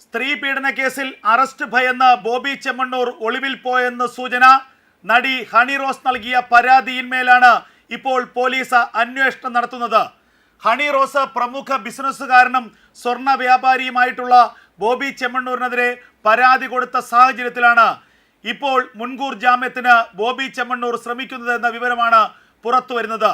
സ്ത്രീ പീഡന കേസിൽ അറസ്റ്റ് ഭയന്ന് ബോബി ചെമ്മണ്ണൂർ ഒളിവിൽ പോയെന്ന് സൂചന. നടി ഹണി റോസ് നൽകിയ പരാതിയിന്മേലാണ് ഇപ്പോൾ പോലീസ് അന്വേഷണം നടത്തുന്നത്. ഹണി റോസ് പ്രമുഖ ബിസിനസ്സുകാരനും സ്വർണ്ണ വ്യാപാരിയുമായിട്ടുള്ള ബോബി ചെമ്മണ്ണൂരിനെതിരെ പരാതി കൊടുത്ത സാഹചര്യത്തിലാണ് ഇപ്പോൾ മുൻകൂർ ജാമ്യത്തിന് ബോബി ചെമ്മണ്ണൂർ ശ്രമിക്കുന്നത് എന്ന വിവരമാണ് പുറത്തു വരുന്നത്.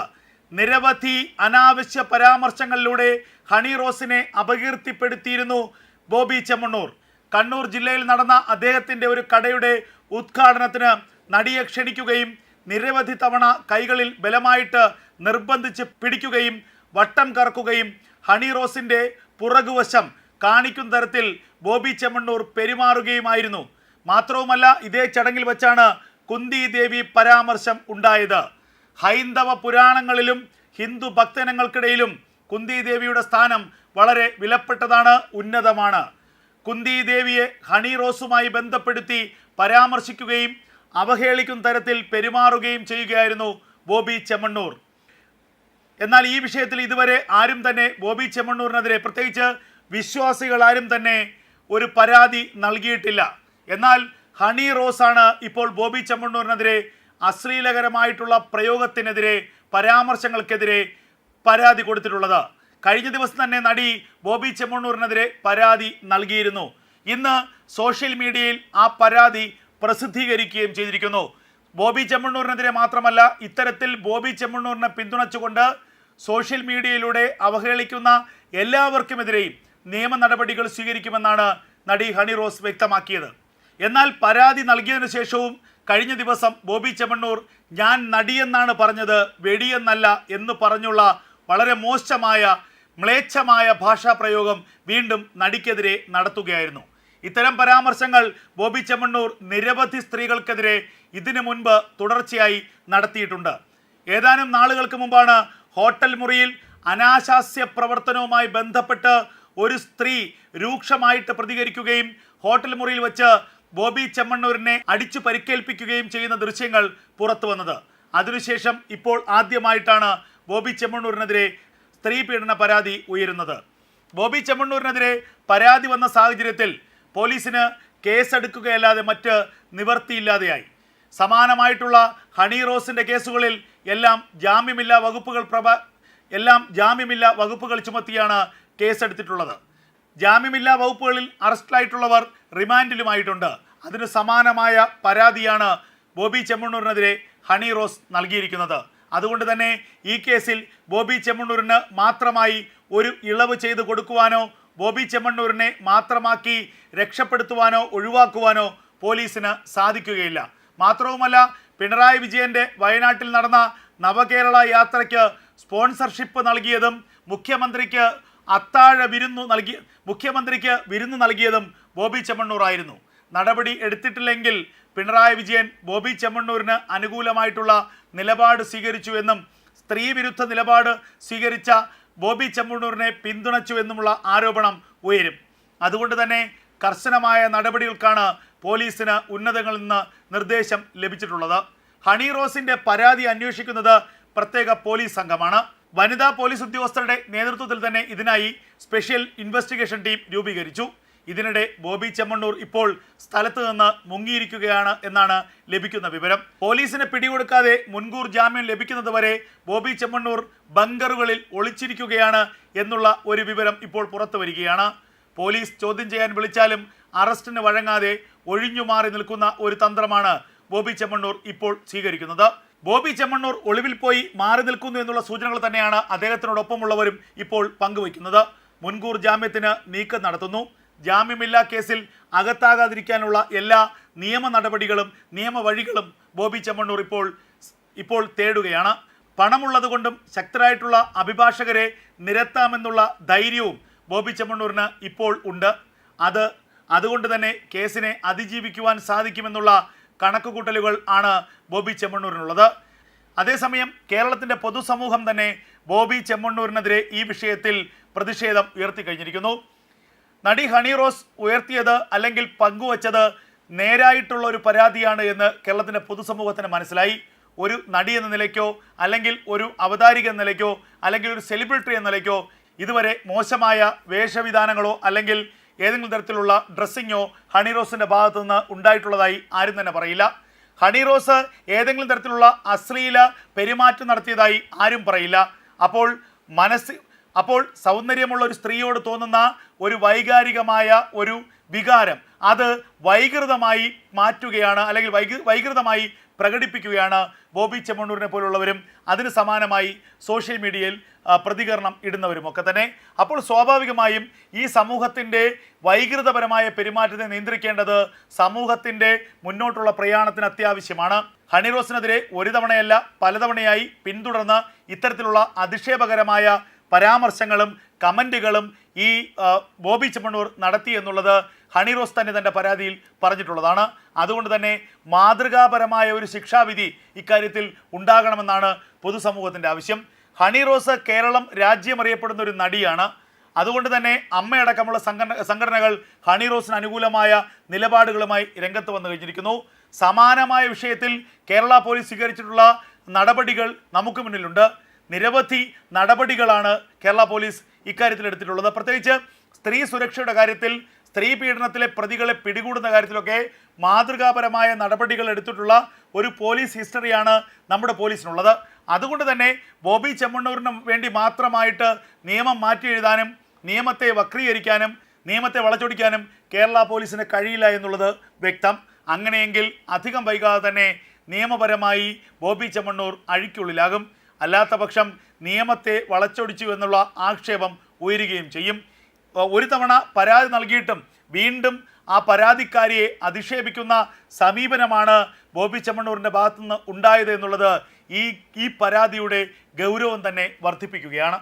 നിരവധി അനാവശ്യ പരാമർശങ്ങളിലൂടെ ഹണി റോസിനെ അപകീർത്തിപ്പെടുത്തിയിരുന്നു ബോബി ചെമ്മണ്ണൂർ. കണ്ണൂർ ജില്ലയിൽ നടന്ന അദ്ദേഹത്തിൻ്റെ ഒരു കടയുടെ ഉദ്ഘാടനത്തിന് നടിയെ ക്ഷണിക്കുകയും നിരവധി തവണ കൈകളിൽ ബലമായിട്ട് നിർബന്ധിച്ച് പിടിക്കുകയും വട്ടം കറക്കുകയും ഹണി റോസിൻ്റെ പുറകുവശം കാണിക്കുന്ന തരത്തിൽ ബോബി ചെമ്മണ്ണൂർ പെരുമാറുകയുമായിരുന്നു. മാത്രവുമല്ല, ഇതേ ചടങ്ങിൽ വെച്ചാണ് കുന്തി ദേവി പരാമർശം ഉണ്ടായത്. ഹൈന്ദവ പുരാണങ്ങളിലും ഹിന്ദു ഭക്തജനങ്ങൾക്കിടയിലും കുന്തി ദേവിയുടെ സ്ഥാനം വളരെ വിലപ്പെട്ടതാണ്, ഉന്നതമാണ്. കുന്തി ദേവിയെ ഹണി റോസുമായി ബന്ധപ്പെടുത്തി പരാമർശിക്കുകയും അവഹേളിക്കുന്ന തരത്തിൽ പെരുമാറുകയും ചെയ്യുകയായിരുന്നു ബോബി ചെമ്മണ്ണൂർ. എന്നാൽ ഈ വിഷയത്തിൽ ഇതുവരെ ആരും തന്നെ ബോബി ചെമ്മണ്ണൂരിനെതിരെ, പ്രത്യേകിച്ച് വിശ്വാസികൾ ആരും തന്നെ ഒരു പരാതി നൽകിയിട്ടില്ല. എന്നാൽ ഹണി റോസാണ് ഇപ്പോൾ ബോബി ചെമ്മണ്ണൂരിനെതിരെ അശ്ലീലകരമായിട്ടുള്ള പ്രയോഗത്തിനെതിരെ, പരാമർശങ്ങൾക്കെതിരെ പരാതി കൊടുത്തിട്ടുള്ളത്. കഴിഞ്ഞ ദിവസം തന്നെ നടി ബോബി ചെമ്മണ്ണൂരിനെതിരെ പരാതി നൽകിയിരുന്നു. ഇന്ന് സോഷ്യൽ മീഡിയയിൽ ആ പരാതി പ്രസിദ്ധീകരിക്കുകയും ചെയ്തിരിക്കുന്നു. ബോബി ചെമ്മണ്ണൂരിനെതിരെ മാത്രമല്ല, ഇത്തരത്തിൽ ബോബി ചെമ്മണ്ണൂരിനെ പിന്തുണച്ചുകൊണ്ട് സോഷ്യൽ മീഡിയയിലൂടെ അവഹേളിക്കുന്ന എല്ലാവർക്കുമെതിരെയും നിയമ നടപടികൾ സ്വീകരിക്കുമെന്നാണ് നടി ഹണി റോസ് വ്യക്തമാക്കിയത്. എന്നാൽ പരാതി നൽകിയതിനു ശേഷവും കഴിഞ്ഞ ദിവസം ബോബി ചെമ്മണ്ണൂർ ഞാൻ നടിയെന്നാണ് പറഞ്ഞത്, വെടിയെന്നല്ല എന്ന് പറഞ്ഞുള്ള വളരെ മോശമായ മ്ലേച്ഛമായ ഭാഷാ പ്രയോഗം വീണ്ടും നടിക്കെതിരെ നടത്തുകയായിരുന്നു. ഇത്തരം പരാമർശങ്ങൾ ബോബി ചെമ്മണ്ണൂർ നിരവധി സ്ത്രീകൾക്കെതിരെ ഇതിനു മുൻപ് തുടർച്ചയായി നടത്തിയിട്ടുണ്ട്. ഏതാനും നാളുകൾക്ക് മുമ്പാണ് ഹോട്ടൽ മുറിയിൽ അനാശാസ്യ പ്രവർത്തനവുമായി ബന്ധപ്പെട്ട് ഒരു സ്ത്രീ രൂക്ഷമായിട്ട് പ്രതികരിക്കുകയും ഹോട്ടൽ മുറിയിൽ വെച്ച് ബോബി ചെമ്മണ്ണൂരിനെ അടിച്ചു പരിക്കേൽപ്പിക്കുകയും ചെയ്യുന്ന ദൃശ്യങ്ങൾ പുറത്തു വന്നത്. അതിനുശേഷം ഇപ്പോൾ ആദ്യമായിട്ടാണ് ബോബി ചെമ്മണ്ണൂരിനെതിരെ സ്ത്രീ പീഡന പരാതി ഉയരുന്നത്. ബോബി ചെമ്മണ്ണൂരിനെതിരെ പരാതി വന്ന സാഹചര്യത്തിൽ പോലീസിന് കേസെടുക്കുകയല്ലാതെ മറ്റ് നിവർത്തിയില്ലാതെയായി. സമാനമായിട്ടുള്ള ഹണി റോസിൻ്റെ കേസുകളിൽ എല്ലാം ജാമ്യമില്ലാ വകുപ്പുകൾ ചുമത്തിയാണ് കേസെടുത്തിട്ടുള്ളത്. ജാമ്യമില്ലാ വകുപ്പുകളിൽ അറസ്റ്റിലായിട്ടുള്ളവർ റിമാൻഡിലുമായിട്ടുണ്ട്. അതിന് സമാനമായ പരാതിയാണ് ബോബി ചെമ്മണ്ണൂരിനെതിരെ ഹണി റോസ് നൽകിയിരിക്കുന്നത്. അതുകൊണ്ട് തന്നെ ഈ കേസിൽ ബോബി ചെമ്മണ്ണൂരിന് മാത്രമായി ഒരു ഇളവ് ചെയ്തു കൊടുക്കുവാനോ ബോബി ചെമ്മണ്ണൂരിനെ മാത്രമാക്കി രക്ഷപ്പെടുത്തുവാനോ ഒഴിവാക്കുവാനോ പോലീസിന് സാധിക്കുകയില്ല. മാത്രവുമല്ല, പിണറായി വിജയൻ്റെ വയനാട്ടിൽ നടന്ന നവകേരള യാത്രയ്ക്ക് സ്പോൺസർഷിപ്പ് നൽകിയതും മുഖ്യമന്ത്രിക്ക് വിരുന്ന് നൽകിയതും ബോബി ചെമ്മണ്ണൂറായിരുന്നു. നടപടി എടുത്തിട്ടില്ലെങ്കിൽ പിണറായി വിജയൻ ബോബി ചെമ്മണ്ണൂരിന് അനുകൂലമായിട്ടുള്ള നിലപാട് സ്വീകരിച്ചു എന്നും സ്ത്രീ വിരുദ്ധ നിലപാട് സ്വീകരിച്ച ബോബി ചെമ്മണ്ണൂരിനെ പിന്തുണച്ചു എന്നുമുള്ള ആരോപണം ഉയരും. അതുകൊണ്ട് തന്നെ കർശനമായ നടപടികൾക്കാണ് പോലീസിന് ഉന്നതങ്ങളിൽ നിന്ന് നിർദ്ദേശം ലഭിച്ചിട്ടുള്ളത്. ഹണി റോസിൻ്റെ പരാതി അന്വേഷിക്കുന്നത് പ്രത്യേക പോലീസ് സംഘമാണ്. വനിതാ പോലീസ് ഉദ്യോഗസ്ഥരുടെ നേതൃത്വത്തിൽ തന്നെ ഇതിനായി സ്പെഷ്യൽ ഇൻവെസ്റ്റിഗേഷൻ ടീം രൂപീകരിച്ചു. ഇതിനിടെ ബോബി ചെമ്മണ്ണൂർ ഇപ്പോൾ സ്ഥലത്ത് നിന്ന് മുങ്ങിയിരിക്കുകയാണ് എന്നാണ് ലഭിക്കുന്ന വിവരം. പോലീസിന് പിടികൊടുക്കാതെ മുൻകൂർ ജാമ്യം ലഭിക്കുന്നതുവരെ ബോബി ചെമ്മണ്ണൂർ ബങ്കറുകളിൽ ഒളിച്ചിരിക്കുകയാണ് എന്നുള്ള ഒരു വിവരം ഇപ്പോൾ പുറത്തു വരികയാണ്. പോലീസ് ചോദ്യം ചെയ്യാൻ വിളിച്ചാലും അറസ്റ്റിന് വഴങ്ങാതെ ഒഴിഞ്ഞുമാറി നിൽക്കുന്ന ഒരു തന്ത്രമാണ് ബോബി ചെമ്മണ്ണൂർ ഇപ്പോൾ സ്വീകരിക്കുന്നത്. ബോബി ചെമ്മണ്ണൂർ ഒളിവിൽ പോയി മാറി നിൽക്കുന്നു എന്നുള്ള സൂചനകൾ തന്നെയാണ് അദ്ദേഹത്തിനോടൊപ്പമുള്ളവരും ഇപ്പോൾ പങ്കുവയ്ക്കുന്നത്. മുൻകൂർ ജാമ്യത്തിന് നീക്കം നടത്തുന്നു. ജാമ്യമില്ലാ കേസിൽ അകത്താകാതിരിക്കാനുള്ള എല്ലാ നിയമ നടപടികളും നിയമവഴികളും ബോബി ചെമ്മണ്ണൂർ ഇപ്പോൾ തേടുകയാണ്. പണമുള്ളത് കൊണ്ടും ശക്തരായിട്ടുള്ള അഭിഭാഷകരെ നിരത്താമെന്നുള്ള ധൈര്യവും ബോബി ചെമ്മണ്ണൂരിന് ഇപ്പോൾ ഉണ്ട്. അതുകൊണ്ട് തന്നെ കേസിനെ അതിജീവിക്കുവാൻ സാധിക്കുമെന്നുള്ള കണക്കുകൂട്ടലുകൾ ആണ് ബോബി ചെമ്മണ്ണൂരിനുള്ളത്. അതേസമയം കേരളത്തിൻ്റെ പൊതുസമൂഹം തന്നെ ബോബി ചെമ്മണ്ണൂരിനെതിരെ ഈ വിഷയത്തിൽ പ്രതിഷേധം ഉയർത്തിക്കഴിഞ്ഞിരിക്കുന്നു. നടി ഹണി റോസ് ഉയർത്തിയത് അല്ലെങ്കിൽ പങ്കുവച്ചത് നേരായിട്ടുള്ള ഒരു പരാതിയാണ് എന്ന് കേരളത്തിൻ്റെ പൊതുസമൂഹത്തിന് മനസ്സിലായി. ഒരു നടി എന്ന നിലയ്ക്കോ അല്ലെങ്കിൽ ഒരു അവതാരിക എന്ന നിലയ്ക്കോ അല്ലെങ്കിൽ ഒരു സെലിബ്രിറ്റി എന്ന നിലയ്ക്കോ ഇതുവരെ മോശമായ വേഷവിധാനങ്ങളോ അല്ലെങ്കിൽ ഏതെങ്കിലും തരത്തിലുള്ള ഡ്രസ്സിങ്ങോ ഹണിറോസിൻ്റെ ഭാഗത്തു നിന്ന് ഉണ്ടായിട്ടുള്ളതായി ആരും തന്നെ പറയില്ല. ഹണിറോസ് ഏതെങ്കിലും തരത്തിലുള്ള അശ്ലീല പെരുമാറ്റം നടത്തിയതായി ആരും പറയില്ല. അപ്പോൾ സൗന്ദര്യമുള്ള ഒരു സ്ത്രീയോട് തോന്നുന്ന ഒരു വൈകാരികമായ ഒരു വികാരം അത് വൈകൃതമായി മാറ്റുകയാണ്, അല്ലെങ്കിൽ വൈകൃതമായി പ്രകടിപ്പിക്കുകയാണ് ബോബി ചെമ്മണ്ണൂരിനെ പോലുള്ളവരും അതിന് സമാനമായി സോഷ്യൽ മീഡിയയിൽ പ്രതികരണം ഇടുന്നവരുമൊക്കെ തന്നെ. അപ്പോൾ സ്വാഭാവികമായും ഈ സമൂഹത്തിൻ്റെ വൈകൃതപരമായ പെരുമാറ്റത്തെ നിയന്ത്രിക്കേണ്ടത് സമൂഹത്തിൻ്റെ മുന്നോട്ടുള്ള പ്രയാണത്തിന് അത്യാവശ്യമാണ്. ഹണിറോസിനെതിരെ ഒരു തവണയല്ല പലതവണയായി പിന്തുടർന്ന് ഇത്തരത്തിലുള്ള അധിക്ഷേപകരമായ പരാമർശങ്ങളും കമൻറ്റുകളും ഈ ബോബി ചെമ്മണ്ണൂർ നടത്തി എന്നുള്ളത് ഹണിറോസ് തന്നെ തൻ്റെ പരാതിയിൽ പറഞ്ഞിട്ടുള്ളതാണ്. അതുകൊണ്ട് തന്നെ മാതൃകാപരമായ ഒരു ശിക്ഷാവിധി ഇക്കാര്യത്തിൽ ഉണ്ടാകണമെന്നാണ് പൊതുസമൂഹത്തിൻ്റെ ആവശ്യം. ഹണിറോസ് കേരളം രാജ്യമറിയപ്പെടുന്ന ഒരു നടിയാണ്. അതുകൊണ്ട് തന്നെ അമ്മയടക്കമുള്ള സംഘടനകൾ ഹണിറോസിന് അനുകൂലമായ നിലപാടുകളുമായി രംഗത്ത് വന്നു കഴിഞ്ഞിരിക്കുന്നു. സമാനമായ വിഷയത്തിൽ കേരള പോലീസ് സ്വീകരിച്ചിട്ടുള്ള നടപടികൾ നമുക്ക് മുന്നിലുണ്ട്. നിരവധി നടപടികളാണ് കേരള പോലീസ് ഇക്കാര്യത്തിൽ എടുത്തിട്ടുള്ളത്. പ്രത്യേകിച്ച് സ്ത്രീ സുരക്ഷയുടെ കാര്യത്തിൽ, സ്ത്രീ പീഡനത്തിലെ പ്രതികളെ പിടികൂടുന്ന കാര്യത്തിലൊക്കെ മാതൃകാപരമായ നടപടികൾ എടുത്തിട്ടുള്ള ഒരു പോലീസ് ഹിസ്റ്ററിയാണ് നമ്മുടെ പോലീസിനുള്ളത്. അതുകൊണ്ട് തന്നെ ബോബി ചെമ്മണ്ണൂരിന് വേണ്ടി മാത്രമായിട്ട് നിയമം മാറ്റി എഴുതാനും നിയമത്തെ വക്രീകരിക്കാനും നിയമത്തെ വളച്ചൊടിക്കാനും കേരള പോലീസിന് കഴിയില്ല എന്നുള്ളത് വ്യക്തം. അങ്ങനെയെങ്കിൽ അധികം വൈകാതെ തന്നെ നിയമപരമായി ബോബി ചെമ്മണ്ണൂർ അഴിക്കുള്ളിലാകും. അല്ലാത്ത പക്ഷം നിയമത്തെ വളച്ചൊടിച്ചു എന്നുള്ള ആക്ഷേപം ഉയരുകയും ചെയ്യും. ഒരു തവണ പരാതി നൽകിയിട്ടും വീണ്ടും ആ പരാതിക്കാരിയെ അധിക്ഷേപിക്കുന്ന സമീപനമാണ് ബോബി ചെമ്മണ്ണൂരിൻ്റെ ഭാഗത്തുനിന്ന് ഉണ്ടായത് എന്നുള്ളത് ഈ പരാതിയുടെ ഗൗരവം തന്നെ വർദ്ധിപ്പിക്കുകയാണ്.